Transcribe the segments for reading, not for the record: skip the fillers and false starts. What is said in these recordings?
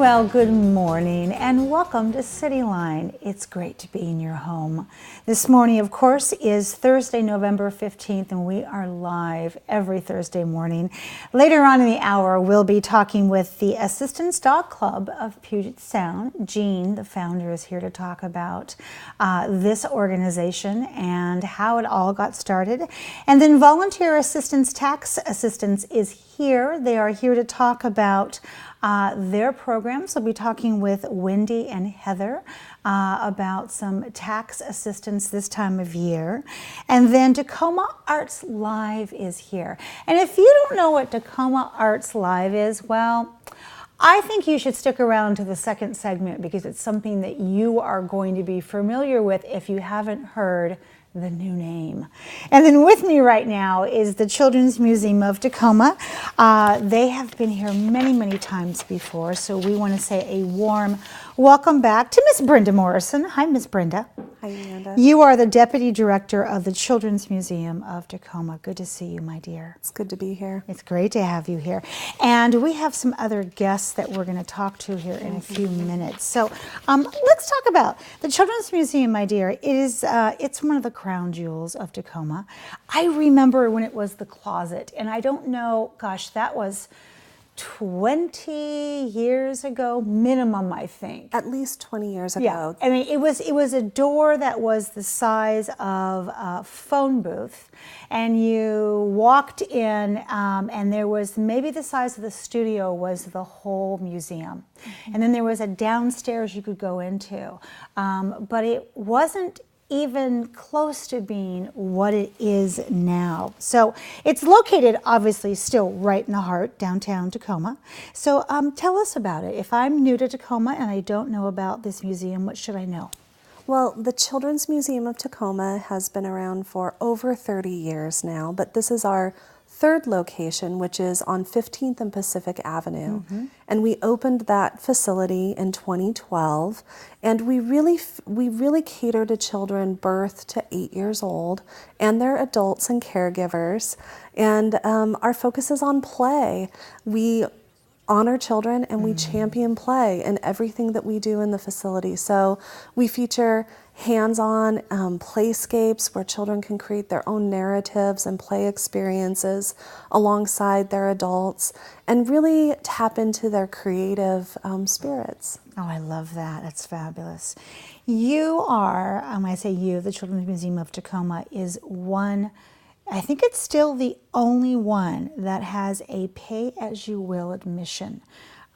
Well, good morning and welcome to Cityline. It's great to be in your home. This morning, of course, is Thursday, November 15th, and we are live every Thursday morning. Later on in the hour, we'll be talking with the Assistance Dog Club of Puget Sound. Jean, the founder, is here to talk about this organization and how it all got started. And then Volunteer Assistance Tax Assistance is here. They are here to talk about their programs. We'll be talking with Wendy and Heather about some tax assistance this time of year. And then Tacoma Arts Live is here. And if you don't know what Tacoma Arts Live is, well, I think you should stick around to the second segment because it's something that you are going to be familiar with if you haven't heard the new name. And then with me right now is the Children's Museum of Tacoma. They have been here many, many times before, so we want to say a warm welcome back to Miss Brenda Morrison. Hi, Miss Brenda. Hi, Amanda. You are the Deputy Director of the Children's Museum of Tacoma. Good to see you, my dear. It's good to be here. It's great to have you here. And we have some other guests that we're going to talk to here in a few minutes. So let's talk about the Children's Museum, my dear. It's one of the crown jewels of Tacoma. I remember when it was the closet, and I don't know, gosh, that was 20 years ago, minimum, I think. At least 20 years ago. Yeah, I mean, it was a door that was the size of a phone booth, and you walked in, and there was maybe the size of the studio was the whole museum. And then there was a downstairs you could go into, but it wasn't even close to being what it is now. So it's located obviously still right in the heart, downtown Tacoma. So tell us about it. If I'm new to Tacoma and I don't know about this museum, what should I know? Well, the Children's Museum of Tacoma has been around for over 30 years now, but this is our third location, which is on 15th and Pacific Avenue. And we opened that facility in 2012, and we really cater to children birth to 8 years old and their adults and caregivers. And our focus is on play. We honor children and we champion play in everything that we do in the facility. So we feature hands-on playscapes where children can create their own narratives and play experiences alongside their adults and really tap into their creative spirits. Oh, I love that. That's fabulous. You are, when I say you, the Children's Museum of Tacoma is one, I think it's still the only one that has a pay-as-you-will admission.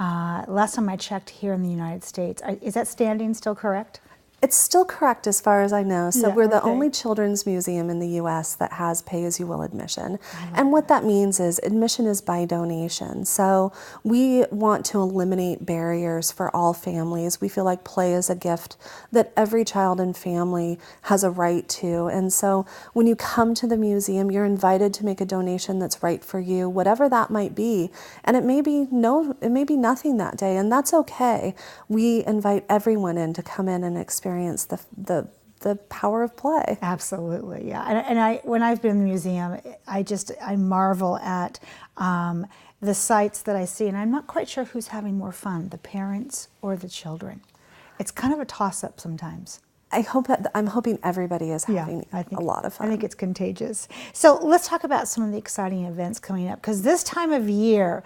Last time I checked here in the United States, is that standing still correct? It's still correct as far as I know. So Yeah, we're the okay. only children's museum in the U.S. that has pay-as-you-will admission. And what that means is admission is by donation. So we want to eliminate barriers for all families. We feel like play is a gift that every child and family has a right to. And so when you come to the museum, you're invited to make a donation that's right for you, whatever that might be. And it may be nothing that day, and that's okay. We invite everyone in to come in and experience the power of play. Absolutely, yeah. And when I've been in the museum, I marvel at the sights that I see, and I'm not quite sure who's having more fun, the parents or the children. It's kind of a toss-up sometimes. I'm hoping everybody is having a lot of fun. I think it's contagious. So let's talk about some of the exciting events coming up, because this time of year,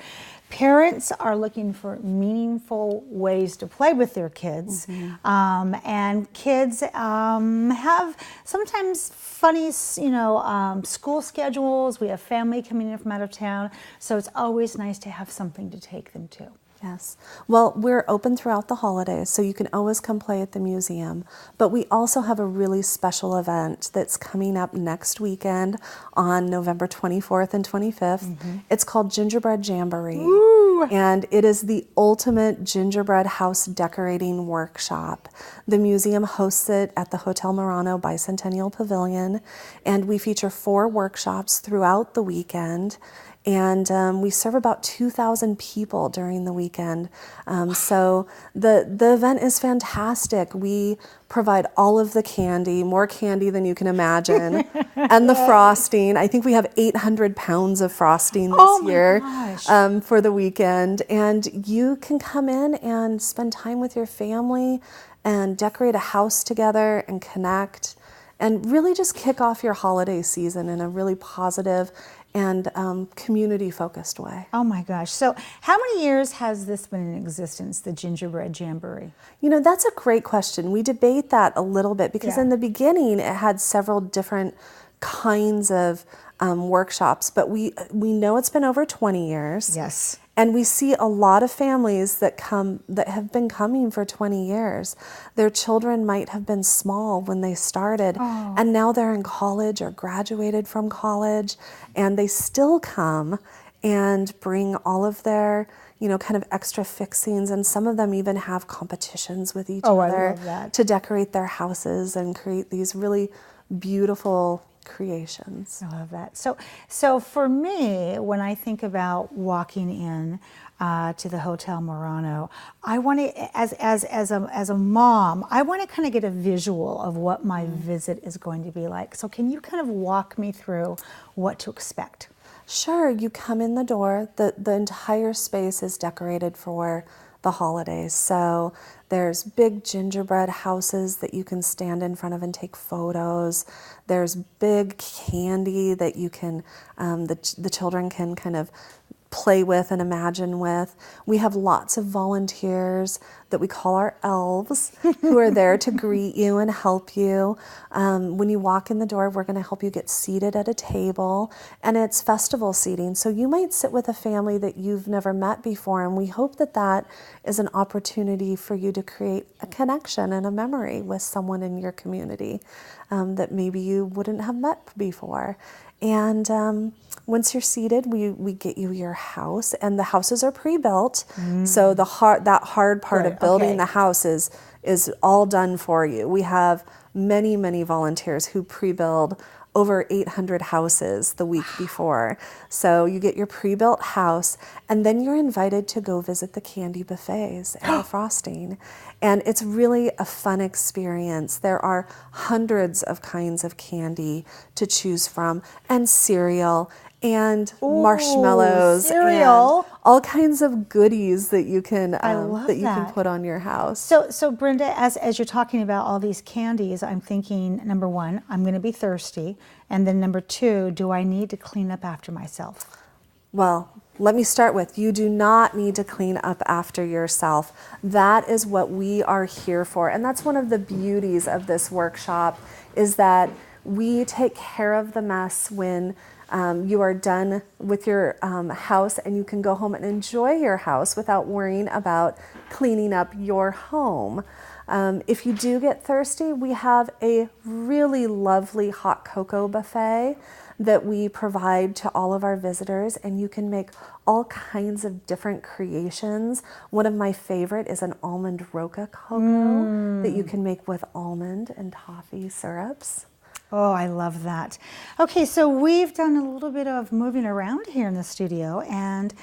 parents are looking for meaningful ways to play with their kids. And kids have sometimes funny, school schedules. We have family coming in from out of town. So it's always nice to have something to take them to. Yes. Well, we're open throughout the holidays, so you can always come play at the museum. But we also have a really special event that's coming up next weekend on November 24th and 25th. It's called Gingerbread Jamboree. Woo! And it is the ultimate gingerbread house decorating workshop. The museum hosts it at the Hotel Murano Bicentennial Pavilion, and we feature 4 workshops throughout the weekend. and we serve about 2,000 people during the weekend. So the event is fantastic. We provide all of the candy, more candy than you can imagine, and the frosting. I think we have 800 pounds of frosting this year for the weekend. And you can come in and spend time with your family and decorate a house together and connect and really just kick off your holiday season in a really positive and community-focused way. Oh my gosh. So how many years has this been in existence, the Gingerbread Jamboree? You know, that's a great question. We debate that a little bit because in the beginning it had several different kinds of workshops, but we know it's been over 20 years. Yes. And we see a lot of families that have been coming for 20 years. Their children might have been small when they started, and now they're in college or graduated from college, and they still come and bring all of their, kind of extra fixings, and some of them even have competitions with each other to decorate their houses and create these really beautiful creations. I love that. So for me, when I think about walking in to the Hotel Murano, I want to, as a mom, I want to kind of get a visual of what my visit is going to be like. So can you kind of walk me through what to expect? Sure. You come in the door. The entire space is decorated for the holidays. So there's big gingerbread houses that you can stand in front of and take photos. There's big candy that you can, the children can kind of play with and imagine with. We have lots of volunteers that we call our elves who are there to greet you and help you. When you walk in the door, we're going to help you get seated at a table, and it's festival seating. So you might sit with a family that you've never met before, and we hope that that is an opportunity for you to create a connection and a memory with someone in your community that maybe you wouldn't have met before. And once you're seated, we get you your house, and the houses are pre-built. So that hard part of building the house is all done for you. We have many volunteers who pre-build over 800 houses the week before. So you get your pre-built house, and then you're invited to go visit the candy buffets and the frosting. And it's really a fun experience. There are hundreds of kinds of candy to choose from, and cereal, and marshmallows, and all kinds of goodies that you can can put on your house. So Brenda, as you're talking about all these candies, I'm thinking, number one, I'm going to be thirsty, and then number two, do I need to clean up after myself? Well, let me start with, you do not need to clean up after yourself. That is what we are here for, and that's one of the beauties of this workshop, is that we take care of the mess when you are done with your house, and you can go home and enjoy your house without worrying about cleaning up your home. If you do get thirsty, we have a really lovely hot cocoa buffet that we provide to all of our visitors, and you can make all kinds of different creations. One of my favorite is an almond roca cocoa that you can make with almond and toffee syrups. Oh, I love that. Okay, so we've done a little bit of moving around here in the studio, and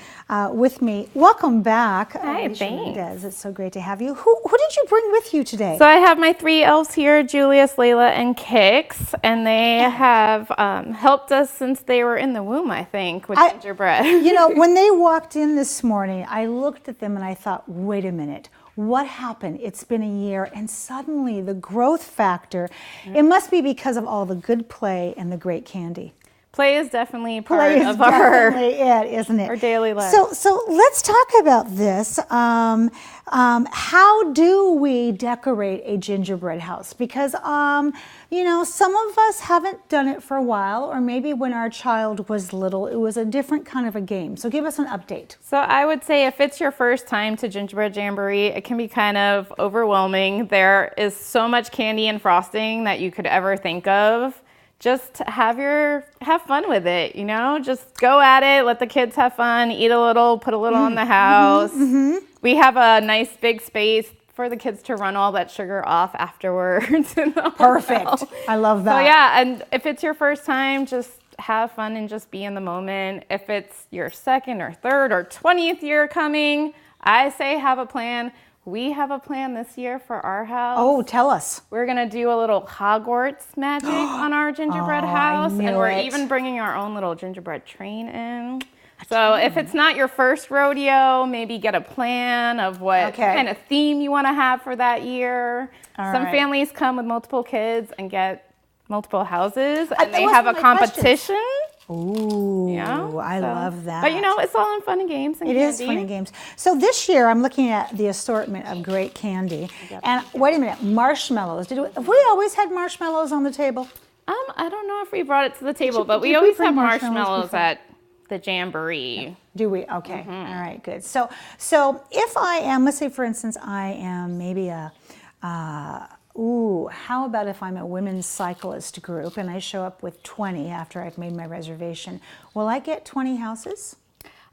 with me, welcome back. Hi, thanks. It's so great to have you. Who did you bring with you today? So I have my three elves here, Julius, Layla, and Kix, and they have helped us since they were in the womb, I think, with gingerbread. You know, when they walked in this morning, I looked at them and I thought, wait a minute. What happened? It's been a year, and suddenly the growth factor, it must be because of all the good play and the great candy. Play is definitely part of our daily life. So let's talk about this. How do we decorate a gingerbread house? Because, some of us haven't done it for a while, or maybe when our child was little, it was a different kind of a game. So give us an update. So I would say if it's your first time to Gingerbread Jamboree, it can be kind of overwhelming. There is so much candy and frosting that you could ever think of. Just have fun with it, just go at it, let the kids have fun, eat a little, put a little on the house. We have a nice big space for the kids to run all that sugar off afterwards. Perfect. I love that. So yeah, and if it's your first time, just have fun and just be in the moment. If it's your second or third or 20th year coming, I say have a plan. We have a plan this year for our house. Oh, tell us. We're going to do a little Hogwarts magic on our gingerbread house. And we're even bringing our own little gingerbread train in. So if it's not your first rodeo, maybe get a plan of what kind of theme you want to have for that year. Some families come with multiple kids and get multiple houses, and they have a competition. Ooh, yeah, I love that. But it's all in fun and games and candy. It is fun and games. So this year I'm looking at the assortment of great candy. And wait a minute, marshmallows. Have we always had marshmallows on the table? I don't know if we brought it to the table, but we always have marshmallows at the Jamboree. Do we? Okay. All right, good. So if I am, let's say for instance, I am maybe how about if I'm a women's cyclist group and I show up with 20 after I've made my reservation? Will I get 20 houses?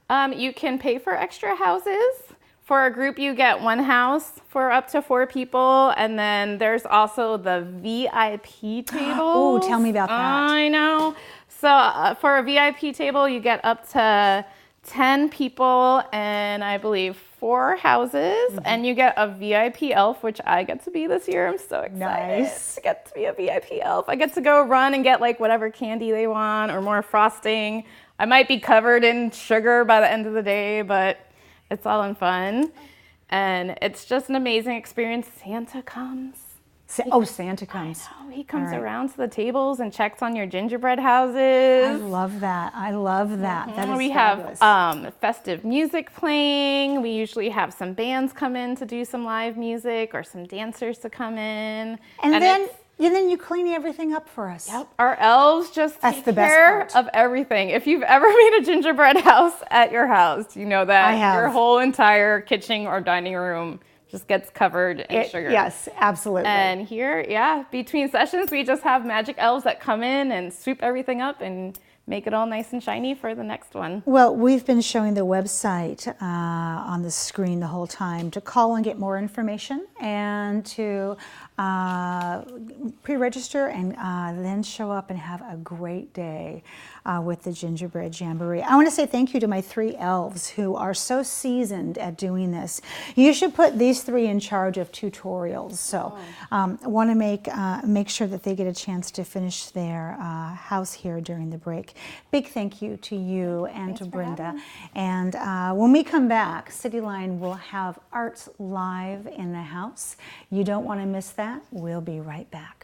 You can pay for extra houses. For a group, you get one house for up to 4 people, and then there's also the VIP table. Oh, tell me about that. I know. So for a VIP table, you get up to 10 people and I believe 4 houses, and you get a VIP elf, which I get to be this year. I'm so excited to get to be a VIP elf. I get to go run and get like whatever candy they want or more frosting. I might be covered in sugar by the end of the day, but it's all in fun. And it's just an amazing experience. Santa comes. Santa comes. I know. He comes around to the tables and checks on your gingerbread houses. I love that. I love that. Mm-hmm. That is we fabulous. have festive music playing. We usually have some bands come in to do some live music or some dancers to come in. And then you clean everything up for us. Yep. Our elves just take care of everything. If you've ever made a gingerbread house at your house, you know that your whole entire kitchen or dining room just gets covered in sugar. Yes, absolutely. And here, between sessions, we just have magic elves that come in and sweep everything up and make it all nice and shiny for the next one. Well, we've been showing the website on the screen the whole time to call and get more information and to pre-register and then show up and have a great day with the Gingerbread Jamboree. I want to say thank you to my 3 elves who are so seasoned at doing this. You should put these 3 in charge of tutorials. So I want to make sure that they get a chance to finish their house here during the break. Big thank you to you and to Brenda. And when we come back, Cityline will have Arts Live in the house. You don't want to miss that. We'll be right back.